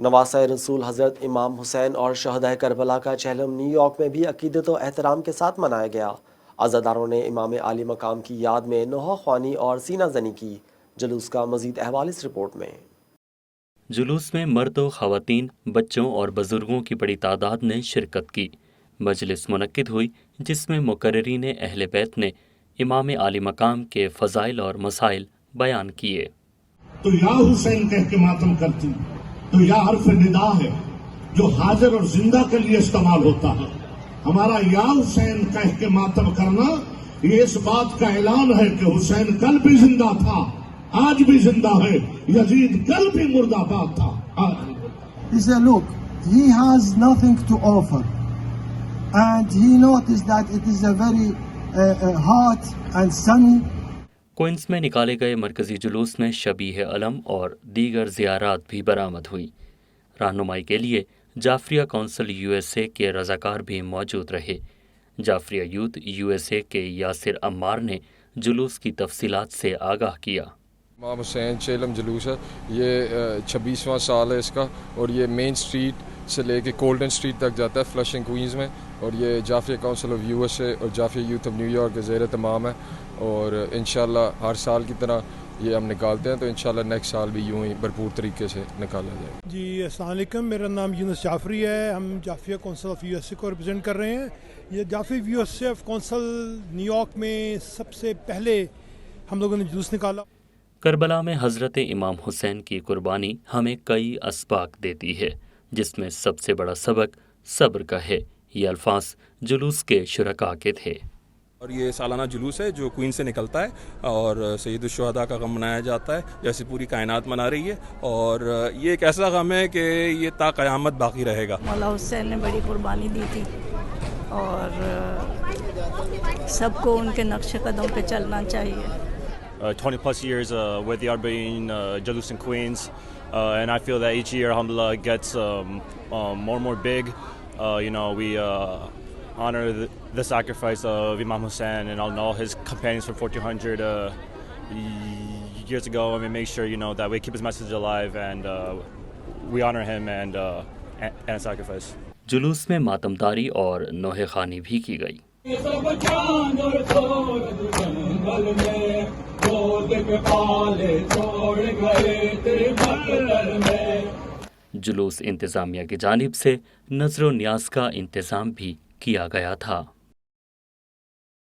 نواسۂ رسول حضرت امام حسین اور شہدائے کربلا کا چہلم نیو یارک میں بھی عقیدت و احترام کے ساتھ منایا گیا۔ عزاداروں نے امام عالی مقام کی یاد میں نوحہ، خوانی اور سینہ زنی کی۔ جلوس کا مزید احوال اس رپورٹ میں۔ جلوس میں مرد و خواتین، بچوں اور بزرگوں کی بڑی تعداد نے شرکت کی۔ مجلس منعقد ہوئی جس میں مقررین اہل بیت نے امام عالی مقام کے فضائل اور مسائل بیان کیے۔ تو یا حسین کہہ کے ماتم کرتی تو یا حرف ندا ہے جو حاضر اور زندہ کے لیے استعمال ہوتا ہے۔ ہمارا یا حسین کہہ کے ماتم کرنا یہ اس بات کا اعلان ہے کہ حسین کل بھی زندہ تھا، آج بھی زندہ ہے، یزید کل بھی مردہ باد تھا، آج بھی۔ He said, look, he has nothing to offer. And he noticed that it is a very hot and sunny. Queens میں نکالے گئے مرکزی جلوس میں شبیہ علم اور دیگر زیارات بھی برآمد ہوئی۔ رہنمائی کے لیے جعفریہ کونسل یو ایس اے کے رضاکار بھی موجود رہے۔ جعفریہ یوتھ یو ایس اے کے یاسر عمار نے جلوس کی تفصیلات سے آگاہ کیا۔ امام حسین چہلم جلوس ہے، یہ 26واں سال ہے اس کا، اور یہ مین سٹریٹ سے لے کے کولڈن سٹریٹ تک جاتا ہے فلشنگ کوئینز میں، اور یہ Jafaria council of U S A اور Jafaria youth of New York کے زیر تمام ہے، اور انشاءاللہ ہر سال کی طرح یہ ہم نکالتے ہیں، تو انشاءاللہ نیکسٹ سال بھی یوں ہی بھرپور طریقے سے نکالا جائے۔ جی السلام علیکم، میرا نام یونس جعفری ہے، ہم Jafaria council of U S A کو ریپرزینٹ کر رہے ہیں۔ یہ Jafri U S A council New York میں سب سے پہلے ہم لوگوں نے جلوس نکالا۔ کربلا میں حضرت امام حسین کی قربانی ہمیں کئی اسباق دیتی ہے، جس میں سب سے بڑا سبق صبر کا ہے۔ یہ الفاظ جلوس کے شرکاء کے تھے۔ اور یہ سالانہ جلوس ہے جو کوئینز سے نکلتا ہے اور سید الشہداء کا غم منایا جاتا ہے جیسے پوری کائنات منا رہی ہے، اور یہ ایک ایسا غم ہے کہ یہ تا قیامت باقی رہے گا۔ مولا حسین نے بڑی قربانی دی تھی اور سب کو ان کے نقش قدم پہ چلنا چاہیے۔ 20 plus years with the Arba'in Jalus in Queens, and I feel that each year alhamdulillah gets more and more big. We honor the sacrifice of Imam Hussein and all his companions from 1400 years ago, and we make sure that we keep his message alive and we honor him and sacrifice. جلوس میں ماتمداری اور نوحہ خوانی بھی کی گئی۔ جلوس انتظامیہ کی جانب سے نظر و نیاز کا انتظام بھی کیا گیا تھا۔